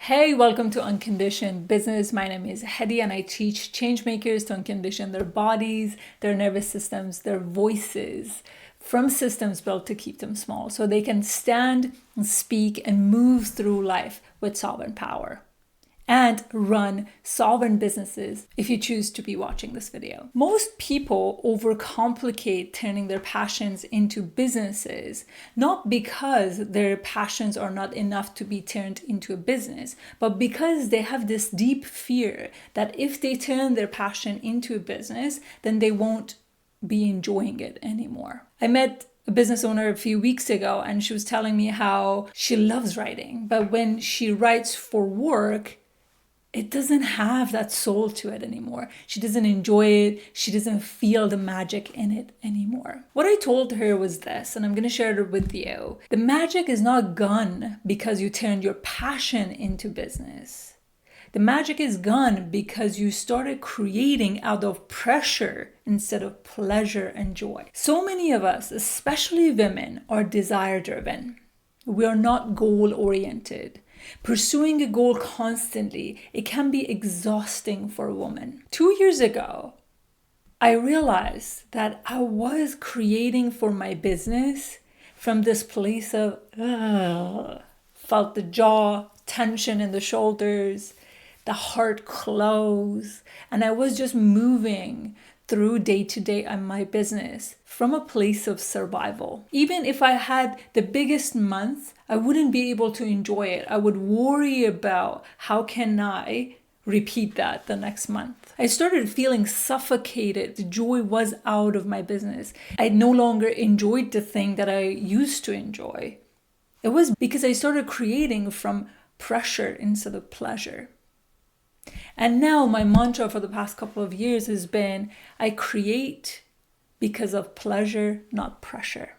Hey, welcome to Unconditioned Business. My name is Hedy and I teach change makers to uncondition their bodies, their nervous systems, their voices from systems built to keep them small so they can stand and speak and move through life with sovereign power and run sovereign businesses if you choose to be watching this video. Most people overcomplicate turning their passions into businesses, not because their passions are not enough to be turned into a business, but because they have this deep fear that if they turn their passion into a business, then they won't be enjoying it anymore. I met a business owner a few weeks ago and she was telling me how she loves writing, but when she writes for work, it doesn't have that soul to it anymore. She doesn't enjoy it. She doesn't feel the magic in it anymore. What I told her was this, and I'm going to share it with you. The magic is not gone because you turned your passion into business. The magic is gone because you started creating out of pressure instead of pleasure and joy. So many of us, especially women, are desire driven. We are not goal oriented. Pursuing a goal constantly, it can be exhausting for a woman. 2 years ago, I realized that I was creating for my business from this place of, felt the jaw, tension in the shoulders, the heart close, and I was just moving through day to day on my business from a place of survival. Even if I had the biggest month, I wouldn't be able to enjoy it. I would worry about how can I repeat that the next month. I started feeling suffocated. The joy was out of my business. I no longer enjoyed the thing that I used to enjoy. It was because I started creating from pressure instead of pleasure. And now my mantra for the past couple of years has been, I create because of pleasure, not pressure.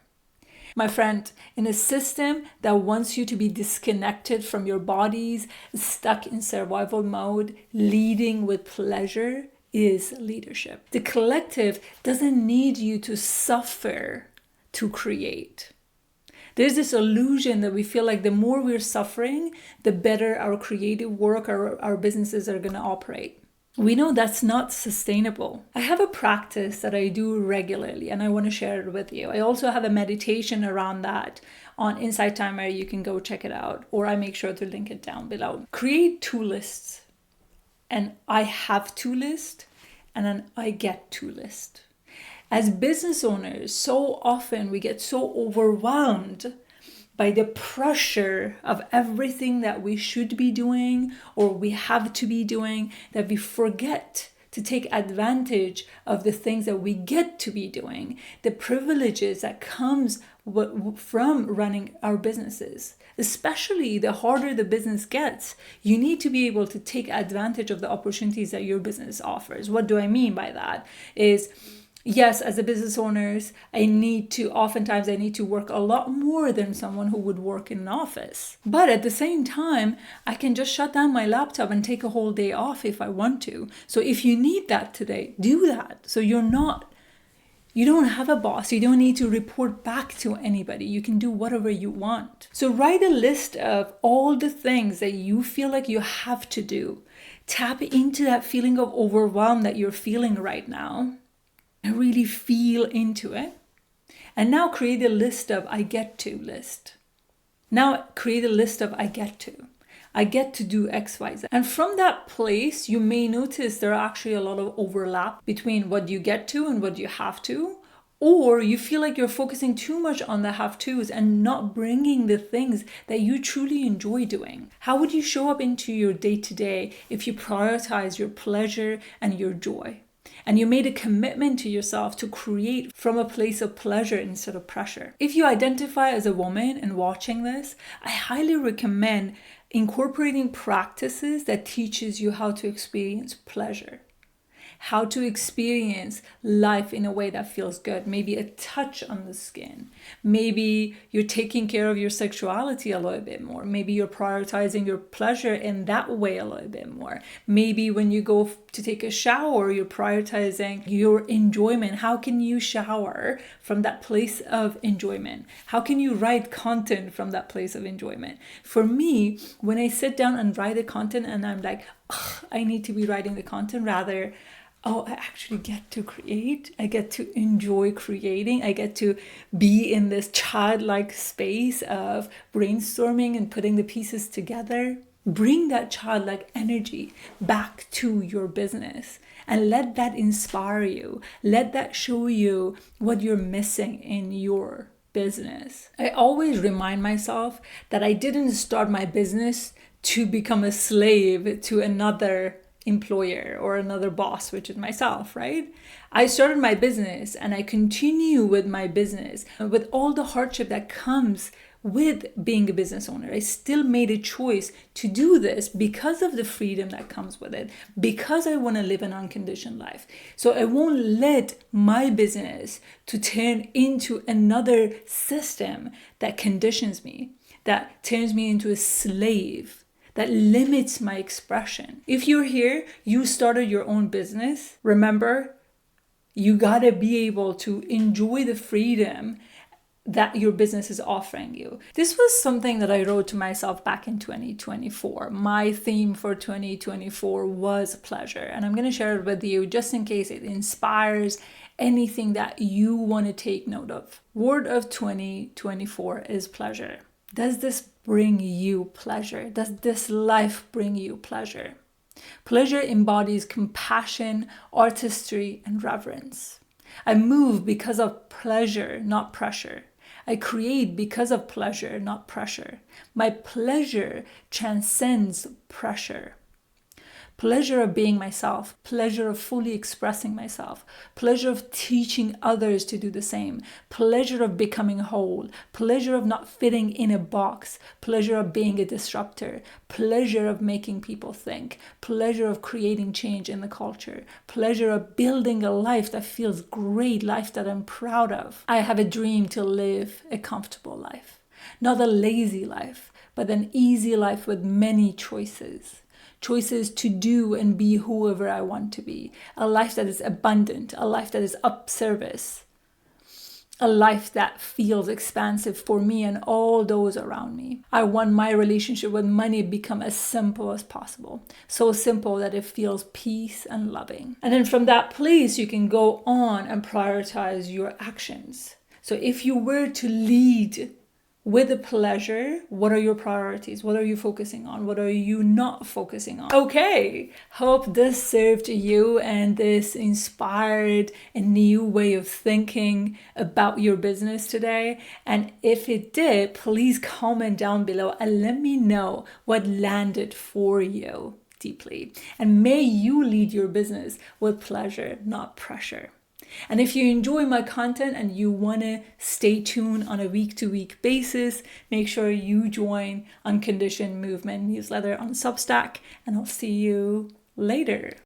My friend, in a system that wants you to be disconnected from your bodies, stuck in survival mode, leading with pleasure is leadership. The collective doesn't need you to suffer to create. There's this illusion that we feel like the more we're suffering, the better our creative work or our businesses are going to operate. We know that's not sustainable. I have a practice that I do regularly and I want to share it with you. I also have a meditation around that on Insight Timer. You can go check it out, or I make sure to link it down below. Create two lists, an I have to list and an I get to list. As business owners, so often we get so overwhelmed by the pressure of everything that we should be doing or we have to be doing that we forget to take advantage of the things that we get to be doing, the privileges that comes from running our businesses. Especially the harder the business gets, you need to be able to take advantage of the opportunities that your business offers. What do I mean by that? Yes, as a business owners, oftentimes I need to work a lot more than someone who would work in an office. But at the same time, I can just shut down my laptop and take a whole day off if I want to. So if you need that today, do that. So you don't have a boss. You don't need to report back to anybody. You can do whatever you want. So write a list of all the things that you feel like you have to do. Tap into that feeling of overwhelm that you're feeling right now. And really feel into it. And now create a list of I get to list. Now create a list of I get to. I get to do X, Y, Z. And from that place, you may notice there are actually a lot of overlap between what you get to and what you have to. Or you feel like you're focusing too much on the have tos and not bringing the things that you truly enjoy doing. How would you show up into your day-to-day if you prioritize your pleasure and your joy? And you made a commitment to yourself to create from a place of pleasure instead of pressure. If you identify as a woman and watching this, I highly recommend incorporating practices that teaches you how to experience pleasure. how to experience life in a way that feels good. Maybe a touch on the skin. Maybe you're taking care of your sexuality a little bit more. Maybe you're prioritizing your pleasure in that way a little bit more. Maybe when you go to take a shower, you're prioritizing your enjoyment. How can you shower from that place of enjoyment? How can you write content from that place of enjoyment? For me, when I sit down and write the content and I'm like, I need to be writing the content, rather, oh, I actually get to create. I get to enjoy creating. I get to be in this childlike space of brainstorming and putting the pieces together. Bring that childlike energy back to your business and let that inspire you. Let that show you what you're missing in your business. I always remind myself that I didn't start my business to become a slave to another employer or another boss, which is myself, right? I started my business and I continue with my business with all the hardship that comes with being a business owner. I still made a choice to do this because of the freedom that comes with it, because I want to live an unconditioned life. So I won't let my business to turn into another system that conditions me, that turns me into a slave, that limits my expression. If you're here, you started your own business, remember, you gotta be able to enjoy the freedom that your business is offering you. This was something that I wrote to myself back in 2024. My theme for 2024 was pleasure, and I'm gonna share it with you just in case it inspires anything that you want to take note of. Word of 2024 is pleasure. Does this bring you pleasure? Does this life bring you pleasure? Pleasure embodies compassion, artistry, and reverence. I move because of pleasure, not pressure. I create because of pleasure, not pressure. My pleasure transcends pressure. Pleasure of being myself, pleasure of fully expressing myself, pleasure of teaching others to do the same, pleasure of becoming whole, pleasure of not fitting in a box, pleasure of being a disruptor, pleasure of making people think, pleasure of creating change in the culture, pleasure of building a life that feels great, life that I'm proud of. I have a dream to live a comfortable life, not a lazy life, but an easy life with many choices. Choices to do and be whoever I want to be. A life that is abundant, a life that is up service, a life that feels expansive for me and all those around me. I want my relationship with money to become as simple as possible. So simple that it feels peace and loving. And then from that place, you can go on and prioritize your actions. So if you were to lead with the pleasure, what are your priorities? What are you focusing on? What are you not focusing on? Okay, hope this served you and this inspired a new way of thinking about your business today. And if it did, please comment down below and let me know what landed for you deeply. And may you lead your business with pleasure, not pressure. And if you enjoy my content and you want to stay tuned on a week-to-week basis, make sure you join Unconditioned Movement newsletter on Substack, and I'll see you later.